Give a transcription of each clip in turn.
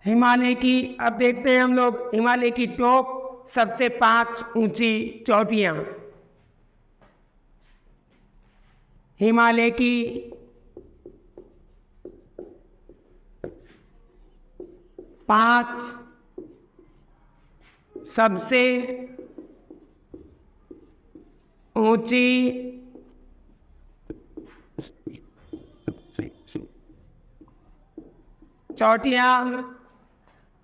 हिमालय की, अब देखते हैं हम लोग हिमालय की टॉप सबसे 5 ऊंची चोटियां। हिमालय की 5 सबसे ऊंची चोटियां,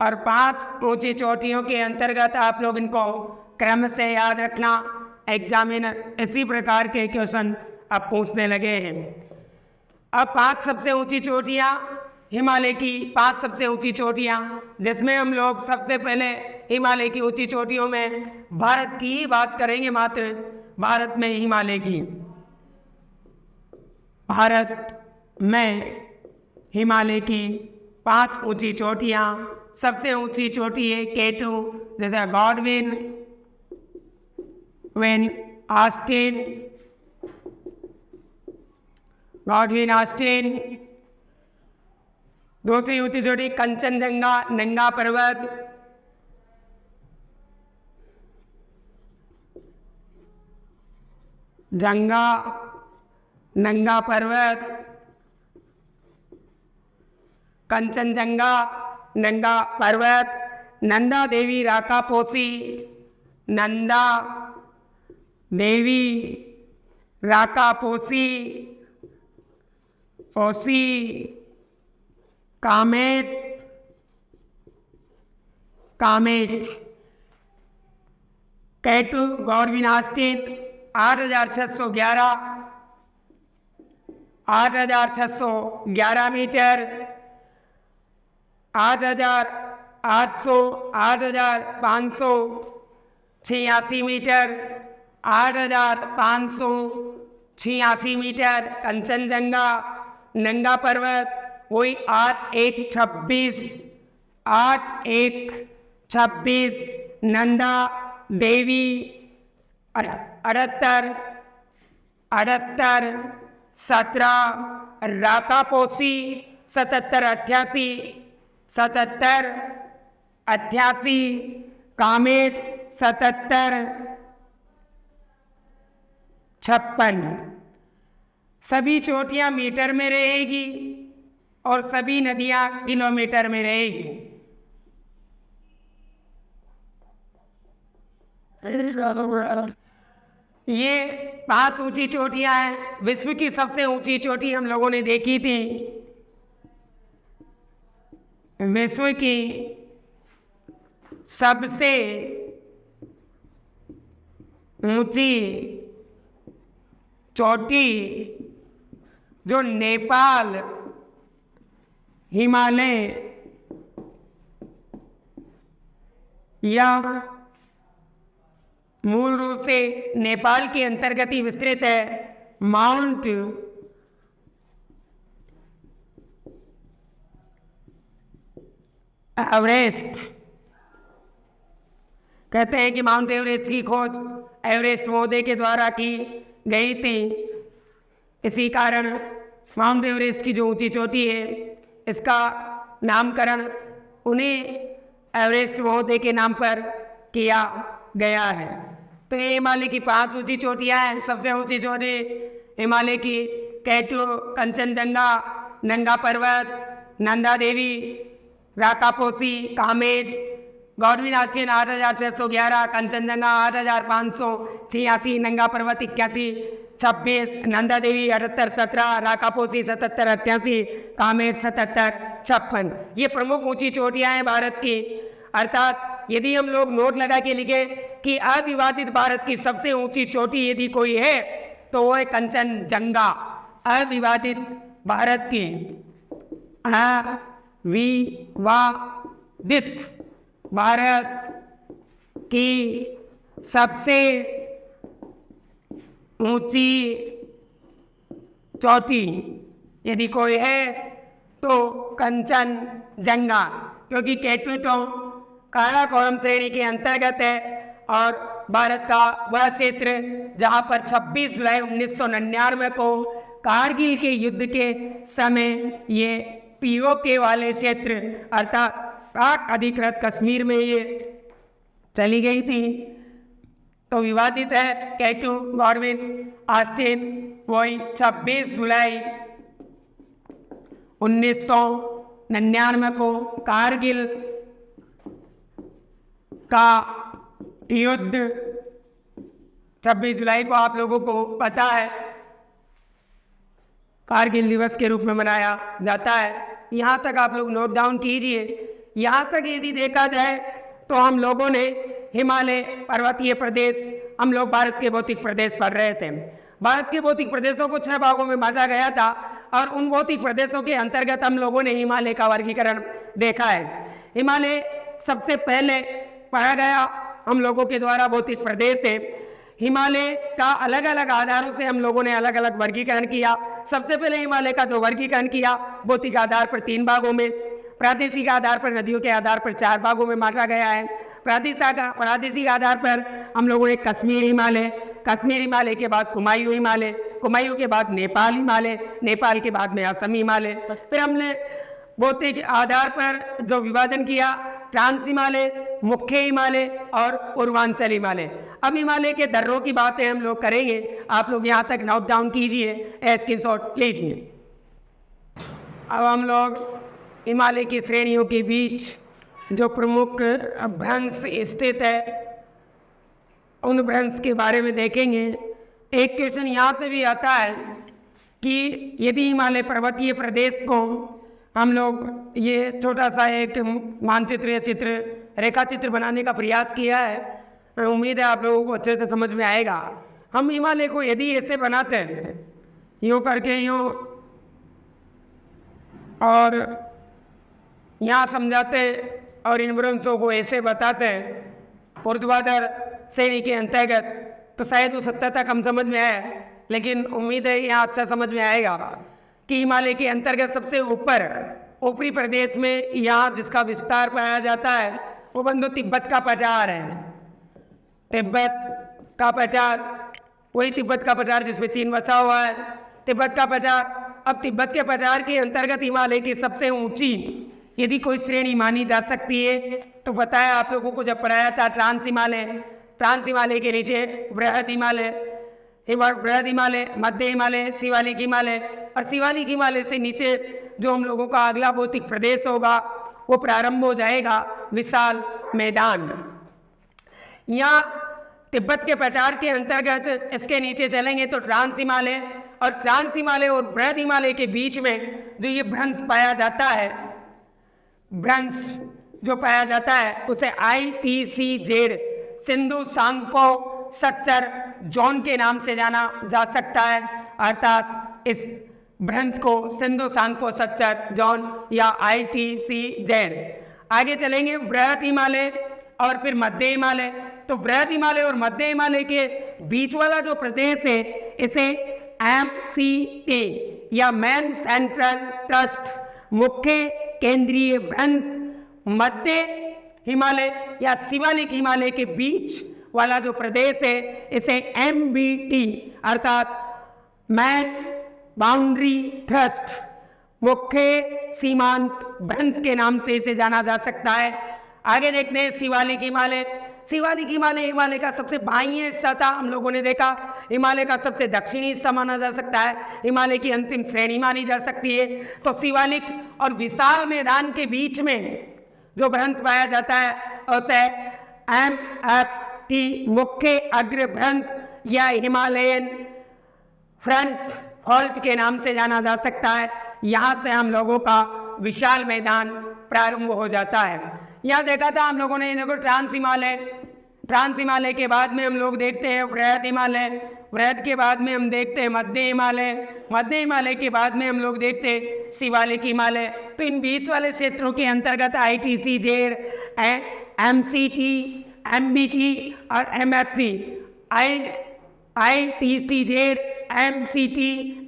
और 5 ऊंची चोटियों के अंतर्गत आप लोग इनको क्रम से याद रखना। एग्जामिनर इसी प्रकार के क्वेश्चन अब पूछने लगे हैं। अब 5 सबसे ऊंची चोटियां, हिमालय की 5 सबसे ऊंची चोटियां, जिसमें हम लोग सबसे पहले हिमालय की ऊंची चोटियों में भारत की ही बात करेंगे। मात्र भारत में हिमालय की, भारत में हिमालय की 5 ऊंची चोटियां। सबसे ऊंची चोटी है K2, जैसे गॉडविन ऑस्टिन, दूसरी ऊंची चोटी कंचनजंगा नंगा पर्वत, जंगा नंगा पर्वत, कंचनजंगा नंगा पर्वत, नंदा देवी राकापोसी, नंदा देवी राकापोसी, पोसी, Kamet, K2 Godwin Austen 8,611 metre, 8,800, 8,586 metre, 8,586 metre. Kanchenjunga Nanga Parbat वही 8,126, नंदा देवी 78, 17, राकापोसी 77, 88, कामेट 77, 56। सभी चोटियां मीटर में रहेगी और सभी नदियां किलोमीटर में रहेगी। ये 5 ऊंची चोटियां हैं। विश्व की सबसे ऊंची चोटी हम लोगों ने देखी थी। विश्व की सबसे ऊंची चोटी जो नेपाल हिमालय या मूल रूप से नेपाल के अंतर्गत ही विस्तृत है, माउंट एवरेस्ट। कहते हैं कि माउंट एवरेस्ट की खोज एवरेस्ट महोदय के द्वारा की गई थी। इसी कारण माउंट एवरेस्ट की जो ऊंची चोटी है, इसका नामकरण उन्हीं एवरेस्ट महोदय के नाम पर किया गया है। तो ये हिमालय की 5 ऊंची चोटियां हैं। सबसे ऊंची चोटी हिमालय की K2 कंचनजंगा नंगा पर्वत, नंदा देवी राकापोसी, कामेट, गॉडविन ऑस्टिन 8,611, कंचनजंगा 8,586, नंगा पर्वत 81, 26, नंदा देवी 78, 17, राकापोसी 77, 88, कामेट 77, 56। ये प्रमुख ऊंची चोटियां हैं भारत की। अर्थात यदि हम लोग नोट लगा के लिखे कि अविवादित भारत की सबसे ऊंची चोटी यदि कोई है तो वो है कंचनजंगा। अविवादित भारत की, अविवादित भारत की सबसे ऊंची चोटी यदि कोई है तो कंचनजंगा, क्योंकि K2 तो काराकोरम श्रेणी के अंतर्गत है और भारत का वह क्षेत्र जहां पर 26 जुलाई 1999 को कारगिल के युद्ध के समय ये पीओके वाले क्षेत्र अर्थात पाक अधिकृत कश्मीर में ये चली गई थी। तो विवादित है कैटू गॉडविन ऑस्टिन वही 26 जुलाई 1999 को कारगिल का युद्ध 26 जुलाई को आप लोगों को पता है कारगिल दिवस के रूप में मनाया जाता है। यहाँ तक आप लोग नोट डाउन कीजिए। यहाँ तक यदि देखा जाए तो हम लोगों ने हिमालय पर्वतीय प्रदेश, हम लोग भारत के भौतिक प्रदेश पढ़ रहे थे। भारत के भौतिक प्रदेशों को 6 भागों में बांटा गया था और उन भौतिक प्रदेशों के अंतर्गत हम लोगों ने हिमालय का वर्गीकरण देखा है। हिमालय सबसे पहले पढ़ा गया हम लोगों के द्वारा भौतिक प्रदेश है। हिमालय का अलग अलग आधारों से हम लोगों ने अलग अलग वर्गीकरण किया। सबसे पहले हिमालय का जो वर्गीकरण किया भौतिक आधार पर 3 भागों में, प्रादेशिक आधार पर, नदियों के आधार पर 4 भागों में बांटा गया है। प्रादेशिक आधार पर हम लोगों ने कश्मीर हिमालय, कश्मीर हिमालय के बाद कुमायूं हिमालय, कुमायूं के बाद नेपाल हिमालय, नेपाल के बाद में असम हिमालय। फिर हमने भौतिक आधार पर जो विभाजन किया ट्रांस हिमालय, मुख्य हिमालय और पूर्वांचल हिमालय। अब हिमालय के दर्रों की बातें हम लोग करेंगे। आप लोग यहाँ तक नोट डाउन कीजिए, स्क्रीनशॉट लीजिए। अब हम लोग हिमालय की श्रेणियों के बीच जो प्रमुख भ्रंश स्थित है उन भ्रंश के बारे में देखेंगे। एक क्वेश्चन यहाँ से भी आता है कि यदि हिमालय पर्वतीय प्रदेश को हम लोग ये छोटा सा एक मानचित्र या चित्र रेखा चित्र बनाने का प्रयास किया है, उम्मीद है आप लोगों को अच्छे से समझ में आएगा। हम हिमालय को यदि ऐसे बनाते हैं यूँ करके यूँ और यहाँ समझाते और इन भ्रंशों को ऐसे बताते हैं ऊर्ध्वाधर श्रेणी के अंतर्गत, तो शायद उस हद तक हम समझ में आए, लेकिन उम्मीद है यहाँ अच्छा समझ में आएगा कि हिमालय के अंतर्गत सबसे ऊपर ऊपरी प्रदेश में यहाँ जिसका विस्तार पाया जाता है वो बंधु तिब्बत का पठार है। तिब्बत का पठार, वही तिब्बत का पठार जिसमें चीन बसा हुआ है, तिब्बत का पठार। अब तिब्बत के पठार के अंतर्गत हिमालय की सबसे ऊंची यदि कोई श्रेणी मानी जा सकती है तो बताया आप लोगों को जब पढ़ाया था ट्रांस हिमालय। ट्रांस हिमालय के नीचे बृहद हिमालय, बृहद हिमालय, मध्य हिमालय, शिवालिक हिमालय और शिवालिक हिमालय से नीचे जो हम लोगों का अगला भौतिक प्रदेश होगा वो प्रारंभ हो जाएगा विशाल मैदान। यहाँ तिब्बत के पठार के अंतर्गत इसके नीचे चलेंगे तो ट्रांस हिमालय, और ट्रांस हिमालय और बृहद हिमालय के बीच में जो ये भ्रंश पाया जाता है, भ्रंश जो पाया जाता है उसे ITCZ Sindhu Tsangpo structure zone के नाम से जाना जा सकता है। अर्थात इस भ्रंश को सिंधु सांगपो स्ट्रक्चर जोन या ITCZ। आगे चलेंगे बृहद हिमालय और फिर मध्य हिमालय। तो बृहद हिमालय और मध्य हिमालय के बीच वाला जो प्रदेश है इसे MCT या मैन सेंट्रल ट्रस्ट मुख्य केंद्रीय भ्रंश, मध्य हिमालय या शिवालिक हिमालय के बीच वाला जो प्रदेश है इसे MBT अर्थात मैन बाउंड्री थ्रस्ट मुख्य सीमांत भ्रंश के नाम से इसे जाना जा सकता है। आगे देखते हैं शिवालिक हिमालय। शिवालिक हिमालय हिमालय का सबसे बाईं हिस्सा था, हम लोगों ने देखा हिमालय का सबसे दक्षिणी हिस्सा माना जा सकता है, हिमालय की अंतिम श्रेणी मानी जा सकती है। तो शिवालिक और विशाल मैदान के बीच में जो भ्रंश पाया जाता है उसे MFT मुख्य अग्र भ्रंश या हिमालयन फ्रंट फॉल्ट के नाम से जाना जा सकता है। यहाँ से हम लोगों का विशाल मैदान प्रारंभ हो जाता है। यहाँ देखा था हम लोगों ने, देखो ट्रांस हिमालय, ट्रांस हिमालय के बाद में हम लोग देखते हैं बृहद हिमालय, बृहद के बाद में हम देखते हैं मध्य हिमालय, मध्य हिमालय के बाद में हम लोग देखते हैं शिवालिक हिमालय। तो इन बीच वाले क्षेत्रों के अंतर्गत ITCZ, MCT, MBT और MFT, ITCZ, MCT,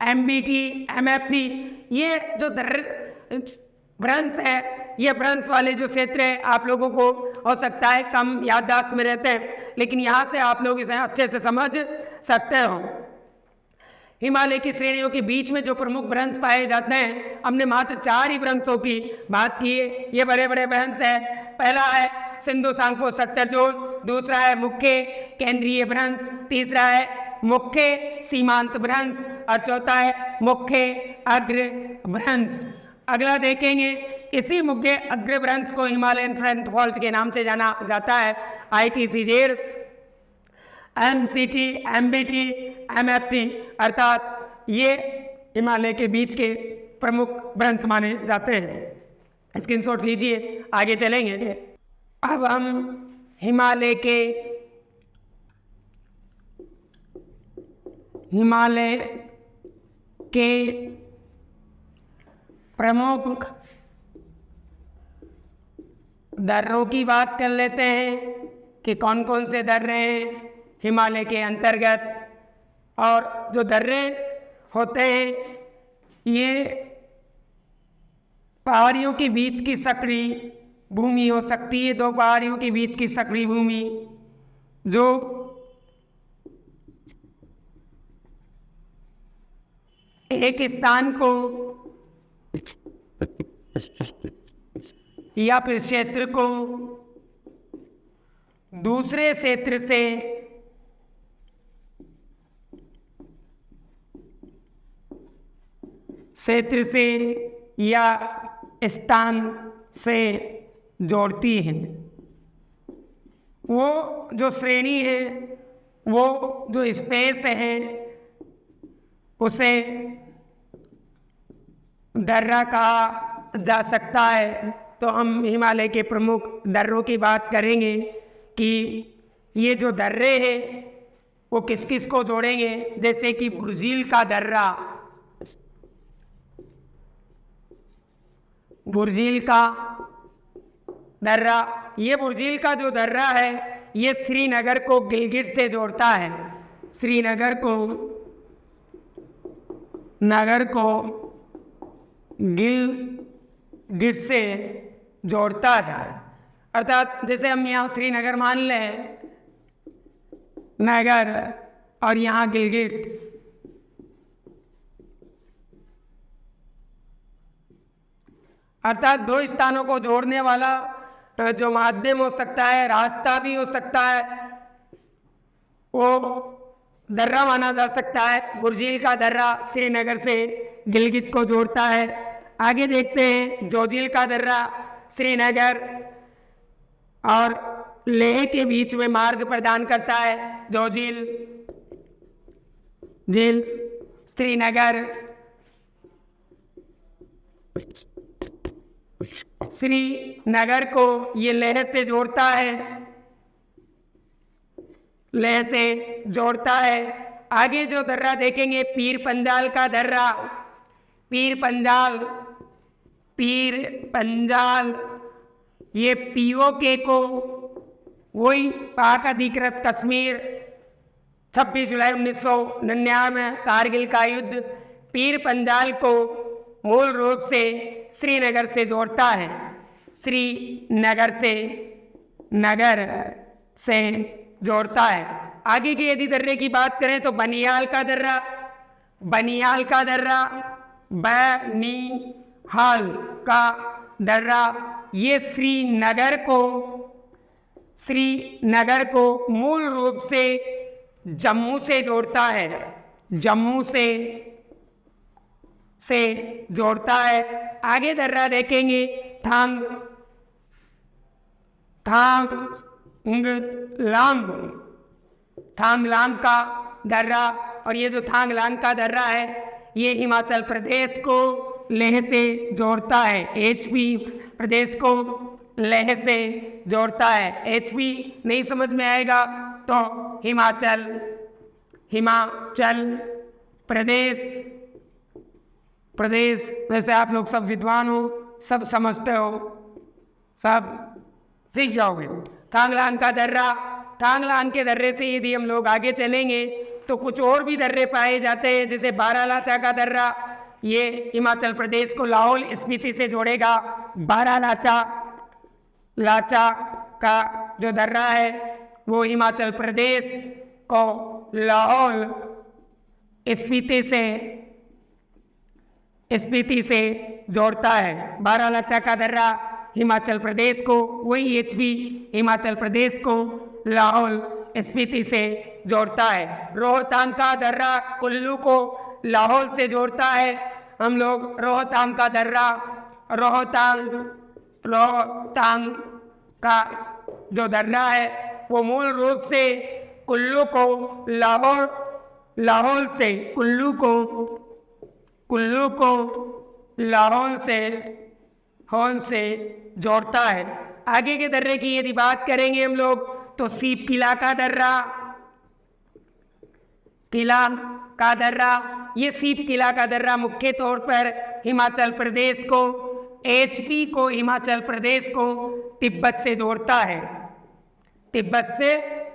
MBT, MFT ये जो भ्रंश है, ये भ्रंश वाले जो क्षेत्र है आप लोगों को हो सकता है कम याददाश्त में रहते हैं, लेकिन यहाँ से आप लोग इसे अच्छे से समझ सकते हो। हिमालय की श्रेणियों के बीच में जो प्रमुख भ्रंश पाए जाते हैं, हमने मात्र 4 ही भ्रंशों की बात की है। ये बड़े बड़े भ्रंश है। पहला है सिंधु सांगपो सच्चर जोन, दूसरा है मुख्य केंद्रीय भ्रंश, तीसरा है मुख्य सीमांत भ्रंश और चौथा है मुख्य अग्र भ्रंश। अगला देखेंगे, इसी मुख्य अग्र भ्रंश को हिमालयन फ्रंट फॉल्ट के नाम से जाना जाता है। ITCZ, MCT, MBT, MFT अर्थात ये हिमालय के बीच के प्रमुख भ्रंश माने जाते हैं। स्क्रीनशॉट लीजिए, आगे चलेंगे। अब हम हिमालय के प्रमुख दर्रों की बात कर लेते हैं कि कौन कौन से दर्रे हैं हिमालय के अंतर्गत। और जो दर्रे होते हैं ये पहाड़ियों के बीच की सकड़ी भूमि हो सकती है, 2 पहाड़ियों के बीच की सकड़ी भूमि जो एक स्थान को या फिर क्षेत्र को दूसरे क्षेत्र से या स्थान से जोड़ती है। वो जो श्रेणी है, वो जो स्पेस है, उसे दर्रा कहा जा सकता है। तो हम हिमालय के प्रमुख दर्रों की बात करेंगे कि ये जो दर्रे हैं वो किस किस को जोड़ेंगे। जैसे कि बुर्जील का दर्रा, बुर्जील का दर्रा, ये बुर्जील का जो दर्रा है ये श्रीनगर को गिलगित से जोड़ता है। श्रीनगर को गिलगित से जोड़ता है। अर्थात जैसे हम यहाँ श्रीनगर मान लें नगर और यहाँ गिलगित, अर्थात 2 स्थानों को जोड़ने वाला जो माध्यम हो सकता है, रास्ता भी हो सकता है, वो दर्रा माना जा सकता है। बुर्जील का दर्रा श्रीनगर से गिलगित को जोड़ता है। आगे देखते हैं, जोजिल का दर्रा श्रीनगर और लेह के बीच में मार्ग प्रदान करता है। जोजिल झील श्रीनगर को ये लेह से जोड़ता है, लेह से जोड़ता है। आगे जो दर्रा देखेंगे, पीर पंजाल का दर्रा। पीर पंजाल ये POK को, वही पाक अधिकृत कश्मीर, 26 जुलाई 1999 कारगिल का युद्ध पीर पंजाल को मूल रूप से श्रीनगर से जोड़ता है। श्रीनगर से जोड़ता है। आगे के यदि दर्रे की बात करें तो बनियाल का दर्रा, बनियाल का दर्रा ये श्रीनगर को मूल रूप से जम्मू से जोड़ता है। जम्मू से जोड़ता है। आगे दर्रा देखेंगे, थांगलांग का दर्रा। और ये जो थांगलांग का दर्रा है ये हिमाचल प्रदेश को लेह से जोड़ता है। HP प्रदेश को लेह से जोड़ता है। HP नहीं समझ में आएगा तो हिमाचल प्रदेश वैसे आप लोग सब विद्वान हो, सब समझते हो, सब सीख जाओगे। थांगलांग का दर्रा, थांगलांग के दर्रे से यदि हम लोग आगे चलेंगे तो कुछ और भी दर्रे पाए जाते हैं। जैसे बारालाचा का दर्रा, ये हिमाचल प्रदेश को लाहौल स्पीति से जोड़ेगा। बारालाचा का जो दर्रा है वो हिमाचल प्रदेश को लाहौल स्पीति से जोड़ता है। बारालाचा का दर्रा हिमाचल प्रदेश को, वही एचपी हिमाचल प्रदेश को लाहौल स्पीति से जोड़ता है। रोहतांग का दर्रा कुल्लू को लाहौल से जोड़ता है। हम लोग रोहतांग का दर्रा, रोहतांग का जो दर्रा है वो मूल रूप से कुल्लू को लाहौल से लाहौल से जोड़ता है। आगे के दर्रे की यदि बात करेंगे हम लोग तो सीप किला का दर्रा, ये सीप किला का दर्रा मुख्य तौर पर हिमाचल प्रदेश को, एचपी को, हिमाचल प्रदेश को तिब्बत से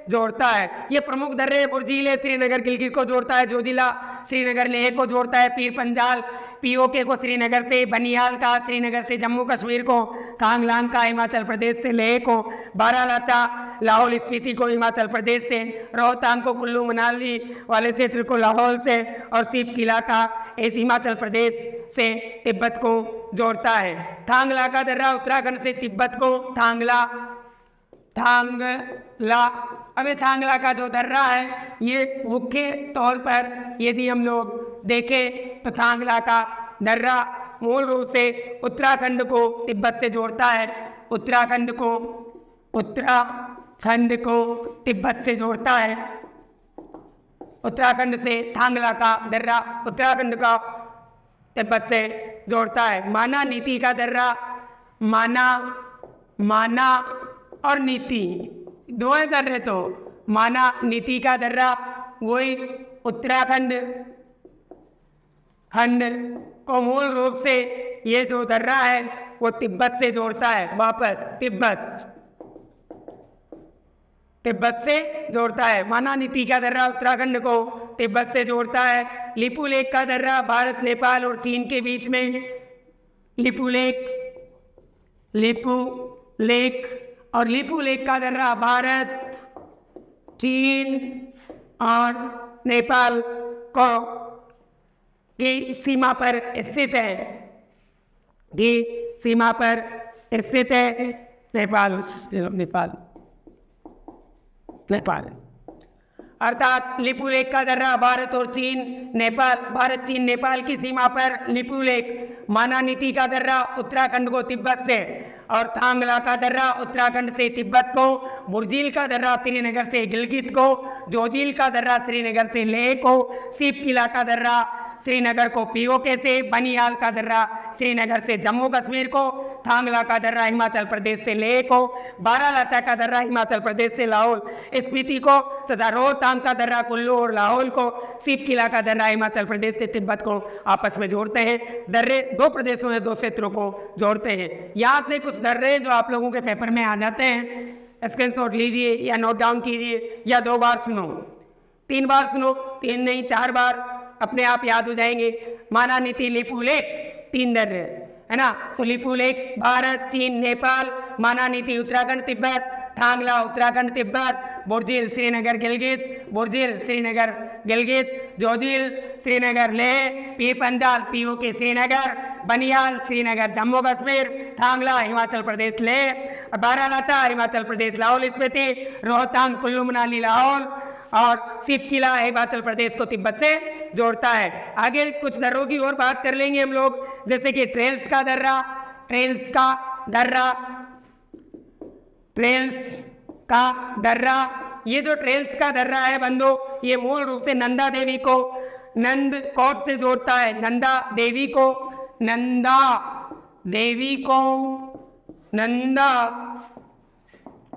जोड़ता है। ये प्रमुख दर्रे बुर्जीले श्रीनगर गिलगित को जोड़ता है, जोजिला श्रीनगर लेह को जोड़ता है, पीर पंजाल पीओके को श्रीनगर से, बनिहाल का श्रीनगर से जम्मू कश्मीर को, कांगलांग का हिमाचल प्रदेश से लेह को, बारालाचा लाहौल स्पीति को हिमाचल प्रदेश से, रोहतांग को कुल्लू मनाली वाले क्षेत्र को लाहौल से, और सीप किला का इस हिमाचल प्रदेश से तिब्बत को जोड़ता है। थांगला का दर्रा उत्तराखंड से तिब्बत को, थांगला अबे थांगला का जो दर्रा है ये मुख्य तौर पर यदि हम लोग देखें तो थांगला का दर्रा मूल रूप से उत्तराखंड को तिब्बत से जोड़ता है, उत्तराखंड को तिब्बत से जोड़ता है। उत्तराखंड से थांगला का दर्रा उत्तराखंड का तिब्बत से जोड़ता है। माना नीति का दर्रा, माना और नीति दो दर्रे, तो माना नीति का दर्रा वही उत्तराखंड को मूल रूप से ये जो दर्रा है वो तिब्बत से जोड़ता है, वापस तिब्बत से जोड़ता है। माना नीति का दर्रा उत्तराखंड को तिब्बत से जोड़ता है। लिपू लेक का दर्रा भारत, नेपाल और चीन के बीच में, लिपू लेक का दर्रा भारत, चीन और नेपाल की सीमा पर स्थित है। नेपाल अर्थात लिपू लेक का दर्रा भारत और भारत चीन नेपाल की सीमा पर लिपू लेक। माना नीति का दर्रा उत्तराखंड को तिब्बत से, और थांगला का दर्रा उत्तराखंड से तिब्बत को, बुर्जील का दर्रा श्रीनगर से गिलगित को, जोजिल का दर्रा श्रीनगर से लेह को, सीप किला का दर्रा श्रीनगर को पीओके से, बनिहाल का दर्रा श्रीनगर से जम्मू कश्मीर को, थांगला का दर्रा हिमाचल प्रदेश से लेह को, बारालाचा का दर्रा हिमाचल प्रदेश से लाहौल स्पीति को, तथा रोहतांग का दर्रा कुल्लू और लाहौल को, सीप किला का दर्रा हिमाचल प्रदेश से तिब्बत को आपस में जोड़ते हैं। दर्रे दो प्रदेशों में दो क्षेत्रों को जोड़ते हैं। यहाँ से कुछ दर्रे जो आप लोगों के पेपर में आ जाते हैं, स्क्रीनशॉट लीजिए या नोट डाउन कीजिए, या 2 बार सुनो, 3 बार सुनो, 3 नहीं 4 बार अपने आप याद हो जाएंगे। माना नीति लिपू लेक 3 दर्रे है ना, तो लिपू लेक भारत, चीन, नेपाल, माना नीति उत्तराखंड तिब्बत, थांगला उत्तराखंड तिब्बत, बुर्जील श्रीनगर गिलगित, जोजिल श्रीनगर लेह, पीर पंजाल पीओके श्रीनगर, बनिहाल श्रीनगर जम्मू कश्मीर, थांगला हिमाचल प्रदेश लेह, बारालाचा हिमाचल प्रदेश लाहौल स्पीति, रोहतांग कुल्लू मनाली लाहौल, और सीप किला हिमाचल प्रदेश को तिब्बत से जोड़ता है। आगे कुछ दर्रों की और बात कर लेंगे हम लोग, जैसे कि ट्रेल्स का दर्रा। ये जो ट्रेल्स का दर्रा है बंदो, ये मूल रूप से नंदा कोट से जोड़ता है, नंदा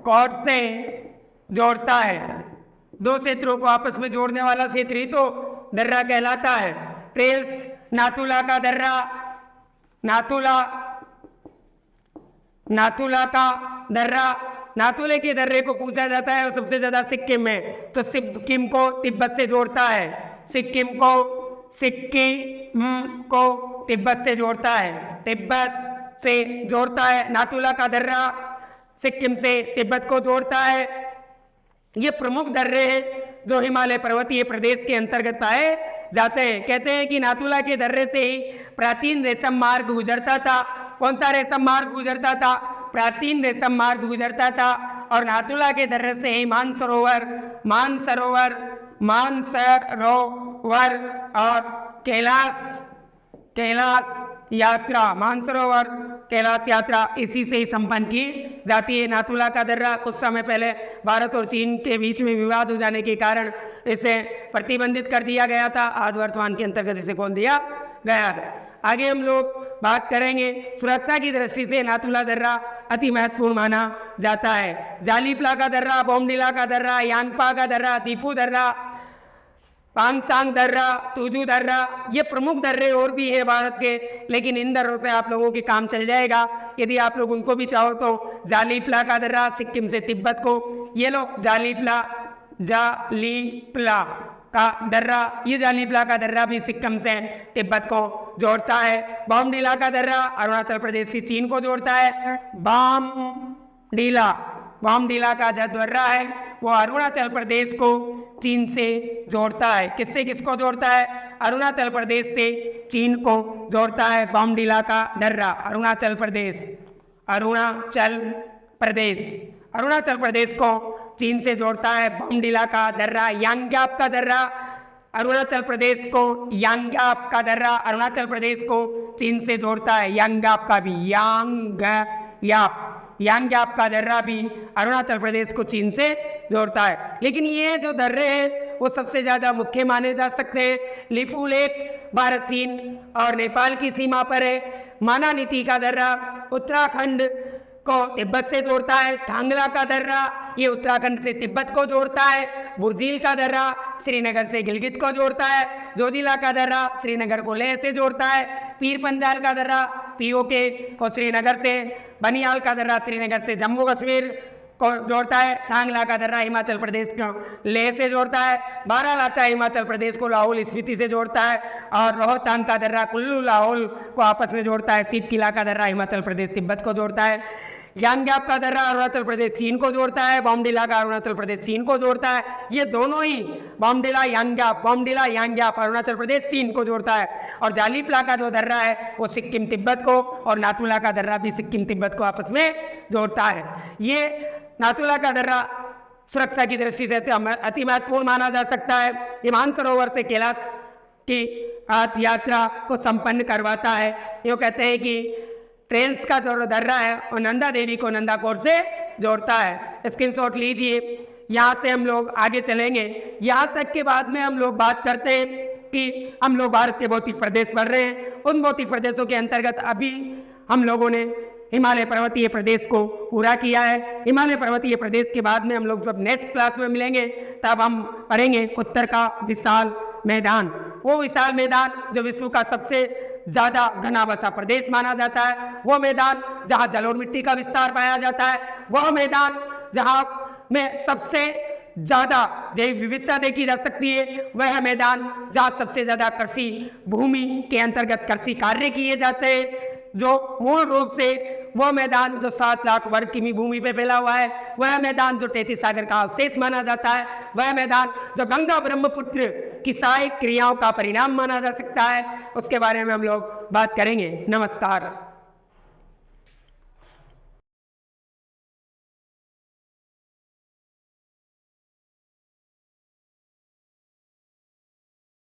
कोट से जोड़ता है। 2 क्षेत्रों को आपस में जोड़ने वाला क्षेत्र ही तो दर्रा कहलाता है। ट्रेल्स नाथुला का दर्रा, नाथुले के दर्रे को पूछा जाता है और सबसे ज्यादा सिक्किम में, तो सिक्किम को तिब्बत से जोड़ता है, सिक्किम को तिब्बत से जोड़ता है। नाथुला का दर्रा सिक्किम से तिब्बत को जोड़ता है। ये प्रमुख दर्रे हैं जो हिमालय पर्वतीय प्रदेश के अंतर्गत पाए जाते हैं। कहते हैं कि नाथुला के दर्रे से ही प्राचीन रेशम मार्ग गुजरता था। कौन सा रेशम मार्ग गुजरता था? प्राचीन रेशम मार्ग गुजरता था। और नाथुला के दर्रे से ही मानसरोवर और कैलाश यात्रा, मानसरोवर कैलाश यात्रा इसी से ही संपन्न की जाती है। नाथुला का दर्रा कुछ समय पहले भारत और चीन के बीच में विवाद हो जाने के कारण इसे प्रतिबंधित कर दिया गया था। आज वर्तमान के अंतर्गत इसे खोल दिया गया है। आगे हम लोग बात करेंगे सुरक्षा की दृष्टि से नाथुला दर्रा अति महत्वपूर्ण माना जाता है। जालीपला का दर्रा, बोमडिला का दर्रा, यांगपा का दर्रा, दीपू दर्रा, पांगसांग दर्रा, तुजू दर्रा, ये प्रमुख दर्रे और भी है भारत के, लेकिन इन दर्रों पे आप लोगों की काम चल जाएगा। यदि आप लोग उनको भी चाहो तो जालीपला का दर्रा सिक्किम से तिब्बत को, ये लो जालीपला का दर्रा, ये जालीपला का दर्रा भी सिक्किम से तिब्बत को जोड़ता है। बोमडिला का दर्रा अरुणाचल प्रदेश से चीन को जोड़ता है। बोमडिला का जो दर्रा है वो अरुणाचल प्रदेश को चीन से जोड़ता है। किससे किसको जोड़ता है? अरुणाचल प्रदेश से चीन को जोड़ता है। बोमडिला का दर्रा अरुणाचल प्रदेश को चीन से जोड़ता है। बोमडिला का दर्रा, यांग्याप का दर्रा अरुणाचल प्रदेश को चीन से जोड़ता है। यांग्याप का दर्रा भी अरुणाचल प्रदेश को चीन से जोड़ता है। लेकिन ये जो दर्रे हैं वो सबसे ज़्यादा मुख्य माने जा सकते हैं। लिपू लेक भारत, चीन और नेपाल की सीमा पर है। मानानीति का दर्रा उत्तराखंड को तिब्बत से जोड़ता है। थांगला का दर्रा ये उत्तराखंड से तिब्बत को जोड़ता है। बुर्जील का दर्रा श्रीनगर से गिलगित को जोड़ता है। जोजिला का दर्रा श्रीनगर को लेह से जोड़ता है। पीर पंजाल का दर्रा पीओके को श्रीनगर से, बनियाल का दर्रा श्रीनगर से जम्मू कश्मीर को जोड़ता है। थांगला का दर्रा हिमाचल प्रदेश को लेह से जोड़ता है। बारालाचा हिमाचल प्रदेश को लाहौल स्पीति से जोड़ता है। और रोहतांग का दर्रा कुल्लू लाहौल को आपस में जोड़ता है। सीप किला का दर्रा हिमाचल प्रदेश तिब्बत को जोड़ता है। यांग्याप का दर्रा अरुणाचल प्रदेश चीन को जोड़ता है। बोमडिला का अरुणाचल प्रदेश चीन को जोड़ता है। ये दोनों ही बोमडिला यांग्याप अरुणाचल प्रदेश चीन को जोड़ता है। और जालीपला का जो दर्रा है वो सिक्किम तिब्बत को, और नाथुला का दर्रा भी सिक्किम तिब्बत को आपस में जोड़ता है। ये नाथुला का दर्रा सुरक्षा की दृष्टि से अति महत्वपूर्ण माना जा सकता है। ये मानसरोवर से कैलाश की यात्रा को संपन्न करवाता है। ये कहते हैं कि ट्रेन्स का जो दर्रा है और नंदा देवी को नंदाकोर से जोड़ता है। स्क्रीनशॉट लीजिए। यहाँ से हम लोग आगे चलेंगे। यहाँ तक के बाद में हम लोग बात करते हैं कि हम लोग भारत के भौतिक प्रदेश पढ़ रहे हैं। उन भौतिक प्रदेशों के अंतर्गत अभी हम लोगों ने हिमालय पर्वतीय प्रदेश को पूरा किया है। हिमालय पर्वतीय प्रदेश के बाद में हम लोग जब नेक्स्ट क्लास में मिलेंगे तब हम पढ़ेंगे उत्तर का विशाल मैदान। वो विशाल मैदान जो विश्व का सबसे ज़्यादा घना बसा प्रदेश माना जाता है, वो मैदान जहाँ जल और मिट्टी का विस्तार पाया जाता है, वह मैदान जहाँ में सबसे ज़्यादा जैव विविधता देखी जा सकती है, वह मैदान जहाँ सबसे ज़्यादा कृषि भूमि के अंतर्गत कृषि कार्य किए जाते हैं, जो मूल रूप से वह मैदान जो 7 लाख वर्ग किमी भूमि पे फैला हुआ है, वह मैदान जो 33 सागर का अवशेष माना जाता है, वह मैदान जो गंगा ब्रह्मपुत्र की सहायक क्रियाओं का परिणाम माना जा सकता है, उसके बारे में हम लोग बात करेंगे। नमस्कार।